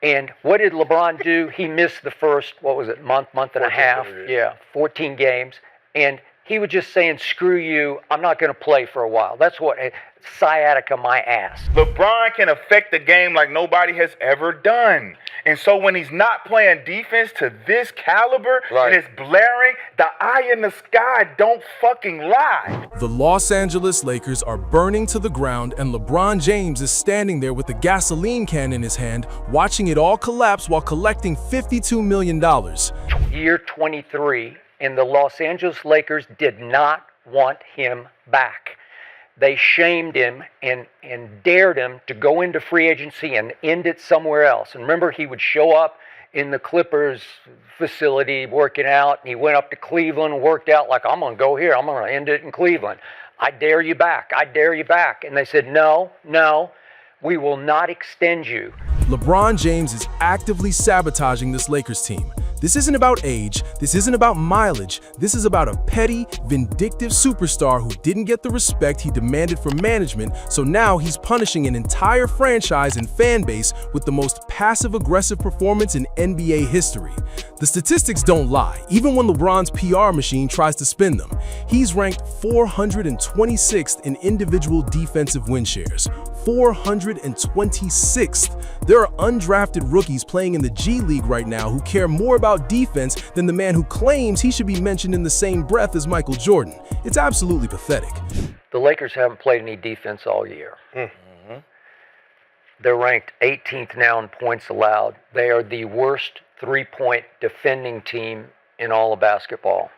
And what did LeBron do? He missed the first, month and a half? Yeah, 14 games. And he was just saying, screw you, I'm not going to play for a while. That's what, sciatica my ass. LeBron can affect the game like nobody has ever done. And so when he's not playing defense to this caliber, and it's blaring, the eye in the sky don't fucking lie. The Los Angeles Lakers are burning to the ground, and LeBron James is standing there with a gasoline can in his hand, watching it all collapse while collecting $52 million. Year 23, and the Los Angeles Lakers did not want him back. They shamed him and dared him to go into free agency and end it somewhere else. And remember, he would show up in the Clippers facility working out, and he went up to Cleveland and worked out like, I'm going to go here. I'm going to end it in Cleveland. I dare you back. I dare you back. And they said, no, we will not extend you. LeBron James is actively sabotaging this Lakers team. This isn't about age, this isn't about mileage, this is about a petty, vindictive superstar who didn't get the respect he demanded from management, so now he's punishing an entire franchise and fan base with the most passive-aggressive performance in NBA history. The statistics don't lie, even when LeBron's PR machine tries to spin them. He's ranked 426th in individual defensive win shares. 426th. There are undrafted rookies playing in the G League right now who care more about defense than the man who claims he should be mentioned in the same breath as Michael Jordan. It's absolutely pathetic. The Lakers haven't played any defense all year. They're ranked 18th now in points allowed. They are the worst three-point defending team in all of basketball.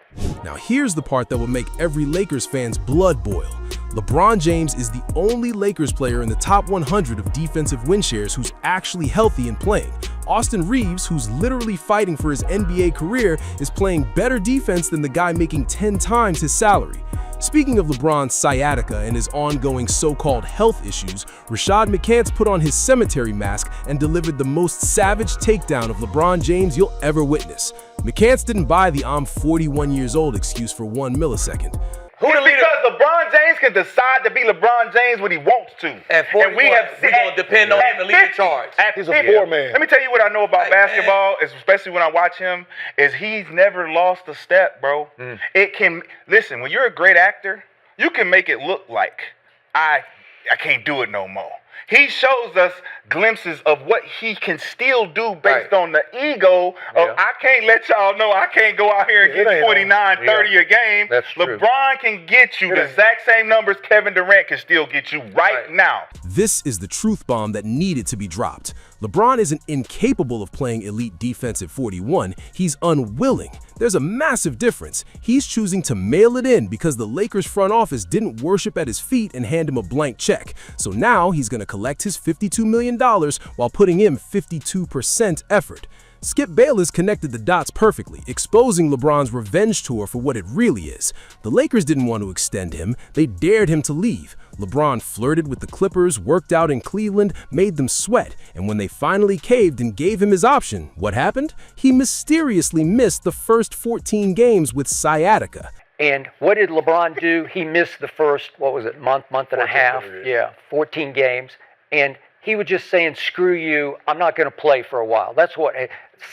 Now here's the part that will make every Lakers fan's blood boil. LeBron James is the only Lakers player in the top 100 of defensive win shares who's actually healthy and playing. Austin Reeves, who's literally fighting for his NBA career, is playing better defense than the guy making 10 times his salary. Speaking of LeBron's sciatica and his ongoing so-called health issues, Rashad McCants put on his cemetery mask and delivered the most savage takedown of LeBron James you'll ever witness. McCants didn't buy the "I'm 41 years old" excuse for 1 millisecond. Because LeBron James can decide to be LeBron James when he wants to. And we have we're going to depend on him to lead the charge. He's a four-man. Let me tell you what I know about basketball, especially when I watch him, is he's never lost a step, bro. Listen, when you're a great actor, you can make it look like I can't do it no more. He shows us glimpses of what he can still do based on the ego of, I can't let y'all know I can't go out here and get 29, 30 a game. That's true. LeBron can get you the exact same numbers Kevin Durant can still get you right now. This is the truth bomb that needed to be dropped. LeBron isn't incapable of playing elite defense at 41, he's unwilling. There's a massive difference. He's choosing to mail it in because the Lakers front office didn't worship at his feet and hand him a blank check. So now he's going to collect his $52 million while putting in 52% effort. Skip Bayless connected the dots perfectly, exposing LeBron's revenge tour for what it really is. The Lakers didn't want to extend him, they dared him to leave. LeBron flirted with the Clippers, worked out in Cleveland, made them sweat, and when they finally caved and gave him his option, what happened? He mysteriously missed the first 14 games with sciatica. And what did LeBron do? He missed the first, month and a half? Yeah, 14 games. And he was just saying, screw you, I'm not going to play for a while. That's what,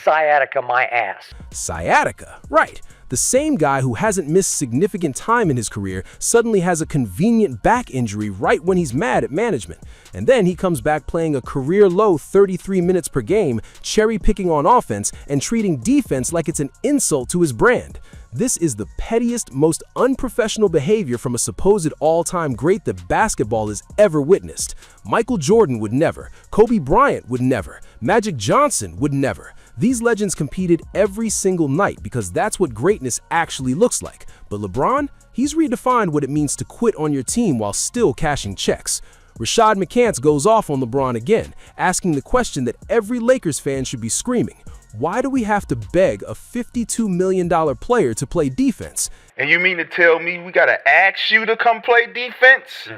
sciatica my ass. Sciatica, right. The same guy who hasn't missed significant time in his career suddenly has a convenient back injury right when he's mad at management. And then he comes back playing a career-low 33 minutes per game, cherry-picking on offense and treating defense like it's an insult to his brand. This is the pettiest, most unprofessional behavior from a supposed all-time great that basketball has ever witnessed. Michael Jordan would never. Kobe Bryant would never. Magic Johnson would never. These legends competed every single night because that's what greatness actually looks like. But LeBron, he's redefined what it means to quit on your team while still cashing checks. Rashad McCants goes off on LeBron again, asking the question that every Lakers fan should be screaming. Why do we have to beg a $52 million player to play defense? And you mean to tell me we got to ask you to come play defense?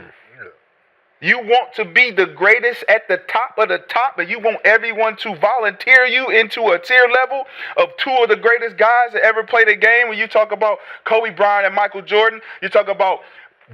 You want to be the greatest at the top of the top, and you want everyone to volunteer you into a tier level of two of the greatest guys that ever played a game. When you talk about Kobe Bryant and Michael Jordan, you talk about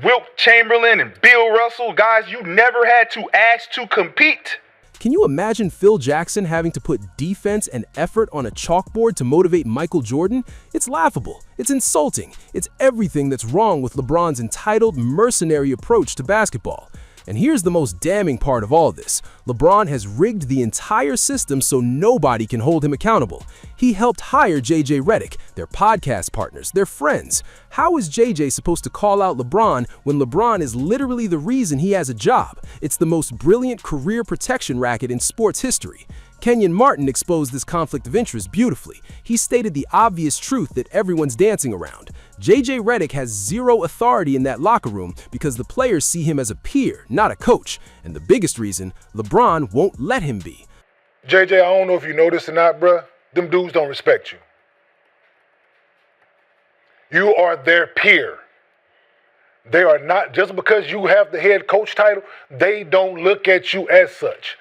Wilt Chamberlain and Bill Russell, guys you never had to ask to compete. Can you imagine Phil Jackson having to put defense and effort on a chalkboard to motivate Michael Jordan? It's laughable. It's insulting. It's everything that's wrong with LeBron's entitled, mercenary approach to basketball. And here's the most damning part of all this. LeBron has rigged the entire system so nobody can hold him accountable. He helped hire JJ Redick, their podcast partners, their friends. How is JJ supposed to call out LeBron when LeBron is literally the reason he has a job? It's the most brilliant career protection racket in sports history. Kenyon Martin exposed this conflict of interest beautifully. He stated the obvious truth that everyone's dancing around. JJ Redick has zero authority in that locker room because the players see him as a peer, not a coach. And the biggest reason, LeBron won't let him be. JJ, I don't know if you know this or not, bruh. Them dudes don't respect you. You are their peer. They are not, just because you have the head coach title, they don't look at you as such.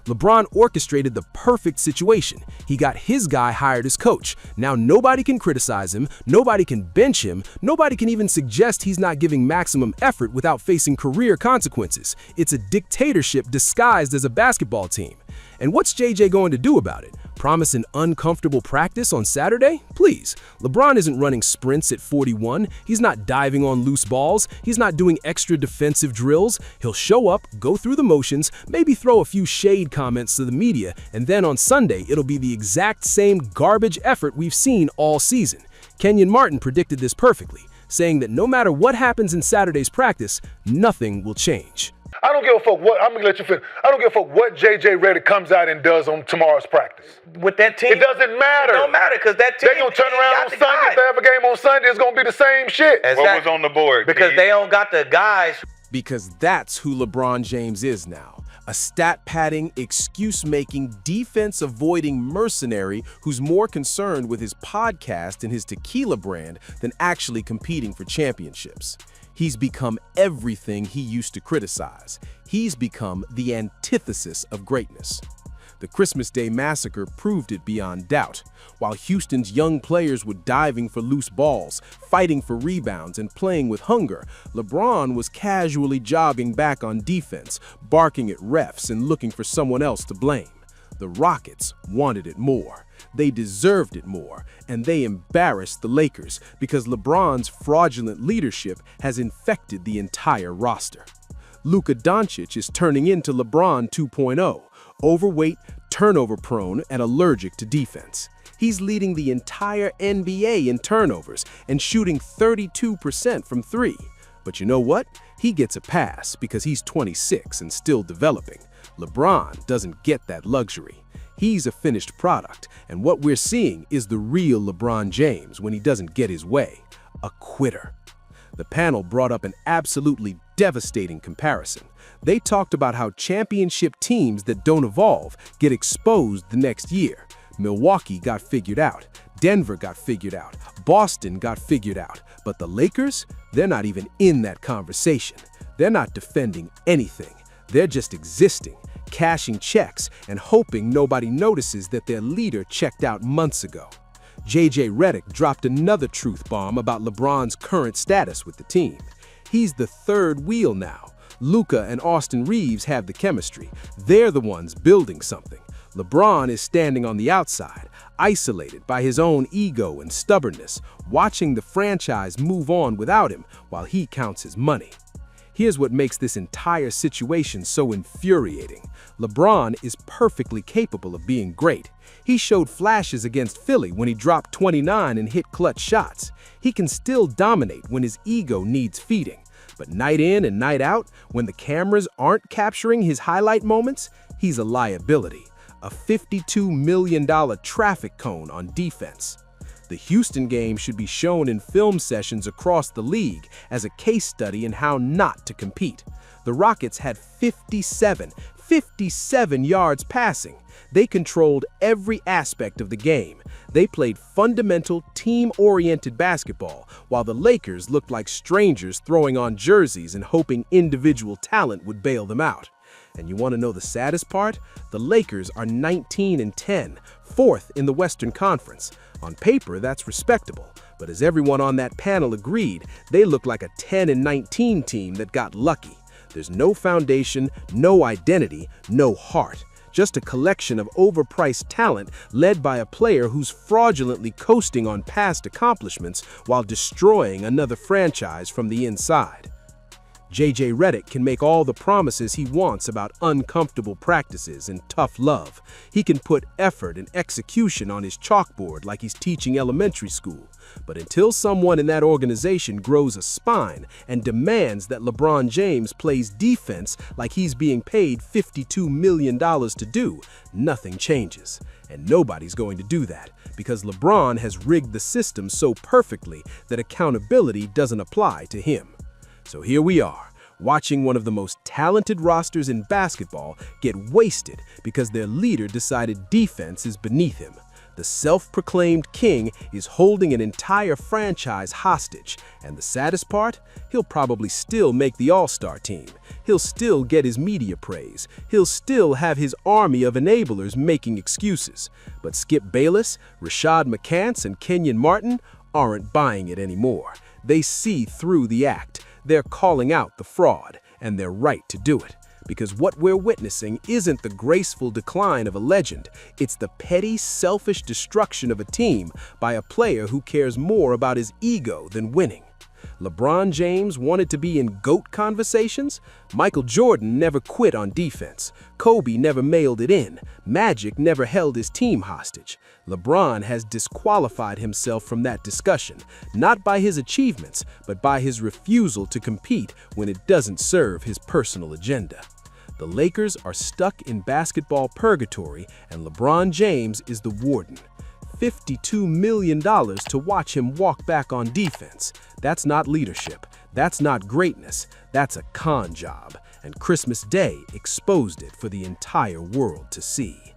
LeBron orchestrated the perfect situation. He got his guy hired as coach. Now nobody can criticize him, nobody can bench him, nobody can even suggest he's not giving maximum effort without facing career consequences. It's a dictatorship disguised as a basketball team. And what's JJ going to do about it? Promise an uncomfortable practice on Saturday? Please. LeBron isn't running sprints at 41. He's not diving on loose balls. He's not doing extra defensive drills. He'll show up, go through the motions, maybe throw a few shade comments to the media, and then on Sunday, it'll be the exact same garbage effort we've seen all season. Kenyon Martin predicted this perfectly, saying that no matter what happens in Saturday's practice, nothing will change. I don't give a fuck what, I'm gonna let you finish. I don't give a fuck what JJ Redick comes out and does on tomorrow's practice. With that team, It doesn't matter. It don't matter because that team. They're gonna turn around on ain't got the Sunday. guys. If they have a game on Sunday, it's gonna be the same shit. Exactly. What was on the board? Because Keith? they don't got the guys. Because that's who LeBron James is now. A stat-padding, excuse-making, defense-avoiding mercenary who's more concerned with his podcast and his tequila brand than actually competing for championships. He's become everything he used to criticize. He's become the antithesis of greatness. The Christmas Day massacre proved it beyond doubt. While Houston's young players were diving for loose balls, fighting for rebounds, and playing with hunger, LeBron was casually jogging back on defense, barking at refs and looking for someone else to blame. The Rockets wanted it more. They deserved it more, and they embarrassed the Lakers because LeBron's fraudulent leadership has infected the entire roster. Luka Doncic is turning into LeBron 2.0, overweight, turnover-prone, and allergic to defense. He's leading the entire NBA in turnovers and shooting 32% from three. But you know what? He gets a pass because he's 26 and still developing. LeBron doesn't get that luxury. He's a finished product, and what we're seeing is the real LeBron James when he doesn't get his way, a quitter. The panel brought up an absolutely devastating comparison. They talked about how championship teams that don't evolve get exposed the next year. Milwaukee got figured out, Denver got figured out, Boston got figured out, but the Lakers, they're not even in that conversation. They're not defending anything. They're just existing, cashing checks, and hoping nobody notices that their leader checked out months ago. JJ Redick dropped another truth bomb about LeBron's current status with the team. He's the third wheel now. Luka and Austin Reeves have the chemistry. They're the ones building something. LeBron is standing on the outside, isolated by his own ego and stubbornness, watching the franchise move on without him while he counts his money. Here's what makes this entire situation so infuriating. LeBron is perfectly capable of being great. He showed flashes against Philly when he dropped 29 and hit clutch shots. He can still dominate when his ego needs feeding. But night in and night out, when the cameras aren't capturing his highlight moments, he's a liability. A $52 million traffic cone on defense. The Houston game should be shown in film sessions across the league as a case study in how not to compete. The Rockets had 57 yards passing. They controlled every aspect of the game. They played fundamental, team-oriented basketball, while the Lakers looked like strangers throwing on jerseys and hoping individual talent would bail them out. And you want to know the saddest part? The Lakers are 19-10, fourth in the Western Conference. On paper, that's respectable, but as everyone on that panel agreed, they look like a 10-19 team that got lucky. There's no foundation, no identity, no heart. just a collection of overpriced talent led by a player who's fraudulently coasting on past accomplishments while destroying another franchise from the inside. JJ Redick can make all the promises he wants about uncomfortable practices and tough love. He can put effort and execution on his chalkboard like he's teaching elementary school. But until someone in that organization grows a spine and demands that LeBron James plays defense like he's being paid $52 million to do, nothing changes. And nobody's going to do that because LeBron has rigged the system so perfectly that accountability doesn't apply to him. So here we are, watching one of the most talented rosters in basketball get wasted because their leader decided defense is beneath him. The self-proclaimed king is holding an entire franchise hostage, and the saddest part? He'll probably still make the All-Star team. He'll still get his media praise. He'll still have his army of enablers making excuses. But Skip Bayless, Rashad McCants, and Kenyon Martin aren't buying it anymore. They see through the act. They're calling out the fraud, and they're right to do it. Because what we're witnessing isn't the graceful decline of a legend, it's the petty, selfish destruction of a team by a player who cares more about his ego than winning. LeBron James wanted to be in GOAT conversations? Michael Jordan never quit on defense. Kobe never mailed it in. Magic never held his team hostage. LeBron has disqualified himself from that discussion, not by his achievements, but by his refusal to compete when it doesn't serve his personal agenda. The Lakers are stuck in basketball purgatory, and LeBron James is the warden. $52 million to watch him walk back on defense. That's not leadership. That's not greatness. That's a con job. And Christmas Day exposed it for the entire world to see.